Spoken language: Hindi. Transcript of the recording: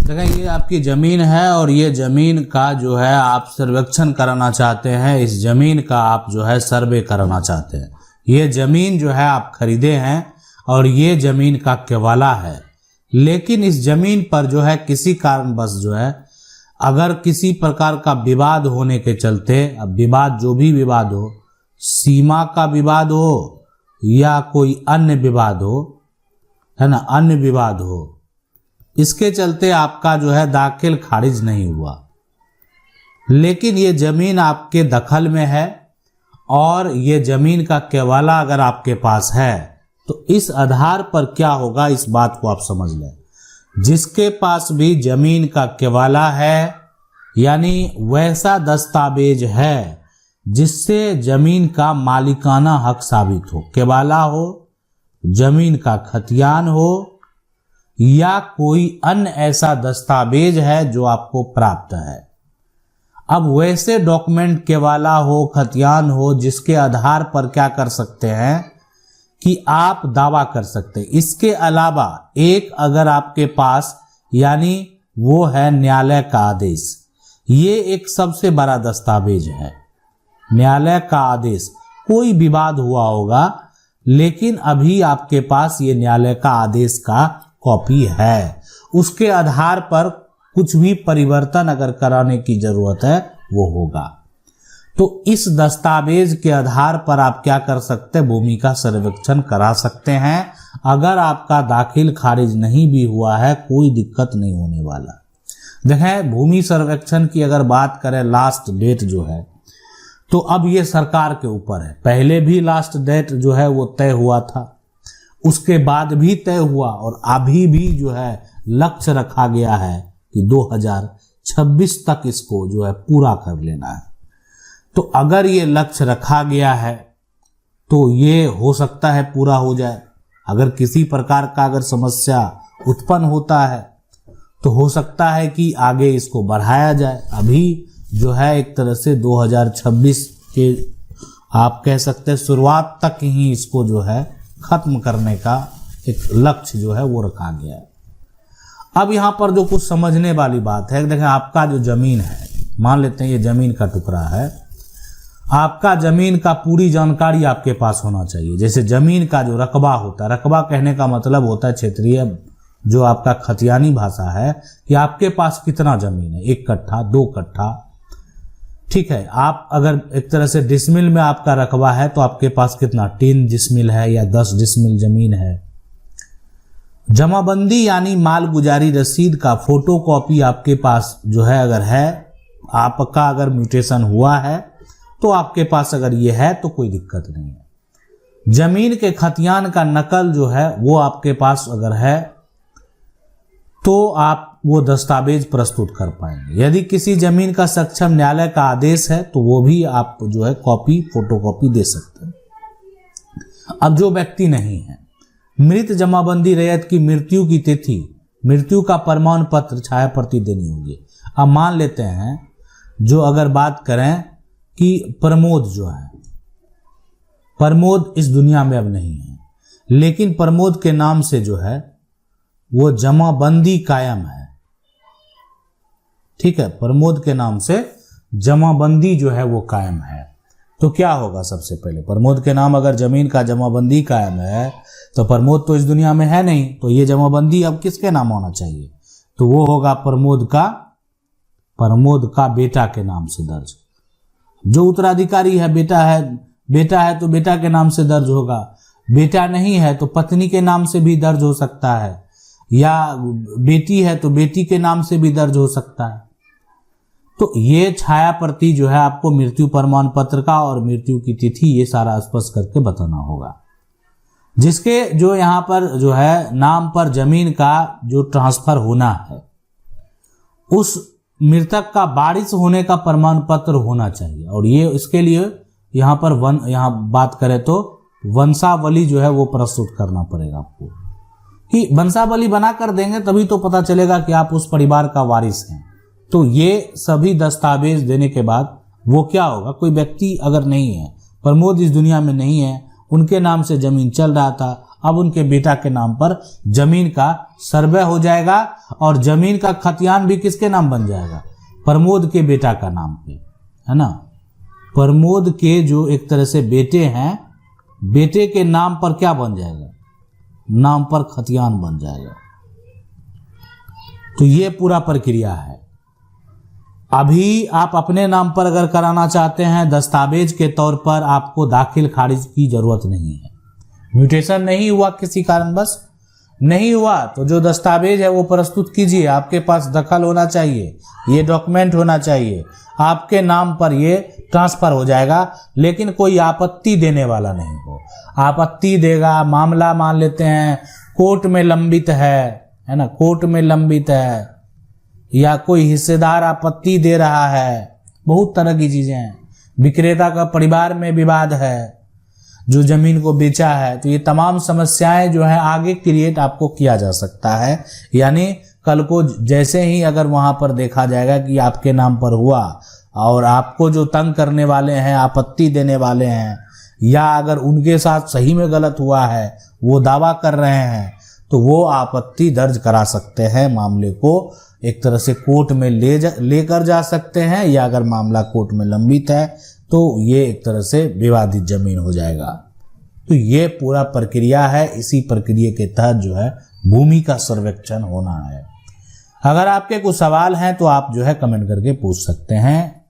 देखिए ये आपकी ज़मीन है और ये ज़मीन का जो है आप सर्वेक्षण कराना चाहते हैं, इस ज़मीन का आप जो है सर्वे कराना चाहते हैं। ये ज़मीन जो है आप खरीदे हैं और ये ज़मीन का केवाला है, लेकिन इस ज़मीन पर जो है किसी कारणवश जो है अगर किसी प्रकार का विवाद होने के चलते, अब विवाद जो भी विवाद हो, सीमा का विवाद हो या कोई अन्य विवाद हो, है ना, अन्य विवाद हो, इसके चलते आपका जो है दाखिल खारिज नहीं हुआ, लेकिन ये ज़मीन आपके दखल में है और ये ज़मीन का केवाला अगर आपके पास है तो इस आधार पर क्या होगा, इस बात को आप समझ लें। जिसके पास भी ज़मीन का केवाला है यानी वैसा दस्तावेज है जिससे ज़मीन का मालिकाना हक साबित हो, केवाला हो, ज़मीन का खतियान हो या कोई अन्य ऐसा दस्तावेज है जो आपको प्राप्त है। अब वैसे डॉक्यूमेंट केवाला हो, खतियान हो, जिसके आधार पर क्या कर सकते हैं कि आप दावा कर सकते हैं। इसके अलावा एक अगर आपके पास यानी वो है न्यायालय का आदेश, ये एक सबसे बड़ा दस्तावेज है। न्यायालय का आदेश, कोई विवाद हुआ होगा लेकिन अभी आपके पास ये न्यायालय का आदेश का कॉपी है, उसके आधार पर कुछ भी परिवर्तन अगर कराने की जरूरत है वो होगा। तो इस दस्तावेज के आधार पर आप क्या कर सकते हैं, भूमि का सर्वेक्षण करा सकते हैं। अगर आपका दाखिल खारिज नहीं भी हुआ है कोई दिक्कत नहीं होने वाला। देखें भूमि सर्वेक्षण की अगर बात करें, लास्ट डेट जो है तो अब ये सरकार के ऊपर है। पहले भी लास्ट डेट जो है वो तय हुआ था, उसके बाद भी तय हुआ और अभी भी जो है लक्ष्य रखा गया है कि 2026 तक इसको जो है पूरा कर लेना है। तो अगर ये लक्ष्य रखा गया है तो ये हो सकता है पूरा हो जाए। अगर किसी प्रकार का अगर समस्या उत्पन्न होता है तो हो सकता है कि आगे इसको बढ़ाया जाए। अभी जो है एक तरह से 2026 के आप कह सकते हैं शुरुआत तक ही इसको जो है खत्म करने का एक लक्ष्य जो है वो रखा गया है। अब यहाँ पर जो कुछ समझने वाली बात है, देखें आपका जो जमीन है, मान लेते हैं ये जमीन का टुकड़ा है, आपका जमीन का पूरी जानकारी आपके पास होना चाहिए। जैसे जमीन का जो रकबा होता है, रकबा कहने का मतलब होता है क्षेत्रीय जो आपका खतियानी भाषा है कि आपके पास कितना जमीन है, 1 कट्ठा 2 कट्ठा, ठीक है। आप अगर एक तरह से डिसमिल में आपका रकबा है तो आपके पास कितना 3 डिसमिल है या 10 डिसमिल जमीन है। जमाबंदी यानी माल गुजारी रसीद का फोटो कॉपी आपके पास जो है अगर है, आपका अगर म्यूटेशन हुआ है तो आपके पास अगर ये है तो कोई दिक्कत नहीं है। जमीन के खतियान का नकल जो है वो आपके पास अगर है तो आप वो दस्तावेज प्रस्तुत कर पाएंगे। यदि किसी जमीन का सक्षम न्यायालय का आदेश है तो वो भी आप जो है कॉपी फोटोकॉपी दे सकते हैं। अब जो व्यक्ति नहीं है, मृत जमाबंदी रैयत की मृत्यु की तिथि, मृत्यु का प्रमाण पत्र छाया प्रति देनी होगी। अब मान लेते हैं जो अगर बात करें कि प्रमोद जो है, प्रमोद इस दुनिया में अब नहीं है, लेकिन प्रमोद के नाम से जो है वो जमाबंदी कायम है, ठीक है। प्रमोद के नाम से जमाबंदी जो है वो कायम है। तो क्या होगा, सबसे पहले प्रमोद के नाम अगर जमीन का जमाबंदी कायम है तो प्रमोद तो इस दुनिया में है नहीं, तो ये जमाबंदी अब किसके नाम होना चाहिए, तो वो होगा प्रमोद का बेटा के नाम से दर्ज। जो उत्तराधिकारी है बेटा है तो बेटा के नाम से दर्ज होगा, बेटा नहीं है तो पत्नी के नाम से भी दर्ज हो सकता है, या बेटी है तो बेटी के नाम से भी दर्ज हो सकता है। तो ये छाया प्रति जो है आपको मृत्यु प्रमाण पत्र का और मृत्यु की तिथि ये सारा स्पष्ट करके बताना होगा। जिसके जो यहाँ पर जो है नाम पर जमीन का जो ट्रांसफर होना है, उस मृतक का वारिस होने का प्रमाण पत्र होना चाहिए। और ये इसके लिए यहाँ पर यहाँ बात करें तो वंशावली जो है वो प्रस्तुत करना पड़ेगा आपको, कि वंशावली बना कर देंगे तभी तो पता चलेगा कि आप उस परिवार का वारिस हैं। तो ये सभी दस्तावेज देने के बाद वो क्या होगा, कोई व्यक्ति अगर नहीं है, प्रमोद इस दुनिया में नहीं है, उनके नाम से जमीन चल रहा था, अब उनके बेटा के नाम पर जमीन का सर्वे हो जाएगा और जमीन का खतियान भी किसके नाम बन जाएगा? प्रमोद के बेटा का नाम पे, है ना। प्रमोद के जो एक तरह से बेटे हैं, बेटे के नाम पर क्या बन जाएगा? नाम पर खतियान बन जाएगा। तो ये पूरा प्रक्रिया है। अभी आप अपने नाम पर अगर कराना चाहते हैं, दस्तावेज के तौर पर आपको दाखिल खारिज की जरूरत नहीं है। म्यूटेशन नहीं हुआ, किसी कारणवश नहीं हुआ, तो जो दस्तावेज है वो प्रस्तुत कीजिए। आपके पास दखल होना चाहिए, ये डॉक्यूमेंट होना चाहिए, आपके नाम पर ये ट्रांसफर हो जाएगा। लेकिन कोई आपत्ति देने वाला नहीं हो। आपत्ति देगा, मामला मान लेते हैं कोर्ट में लंबित है ना, कोर्ट में लंबित है, या कोई हिस्सेदार आपत्ति दे रहा है, बहुत तरह की चीजें हैं। विक्रेता का परिवार में विवाद है जो जमीन को बेचा है, तो ये तमाम समस्याएं जो है आगे क्रिएट आपको किया जा सकता है। यानी कल को जैसे ही अगर वहां पर देखा जाएगा कि आपके नाम पर हुआ और आपको जो तंग करने वाले हैं, आपत्ति देने वाले हैं, या अगर उनके साथ सही में गलत हुआ है, वो दावा कर रहे हैं, तो वो आपत्ति दर्ज करा सकते हैं। मामले को एक तरह से कोर्ट में लेकर जा सकते हैं, या अगर मामला कोर्ट में लंबित है तो ये एक तरह से विवादित जमीन हो जाएगा। तो ये पूरा प्रक्रिया है। इसी प्रक्रिया के तहत जो है भूमि का सर्वेक्षण होना है। अगर आपके कुछ सवाल हैं तो आप जो है कमेंट करके पूछ सकते हैं।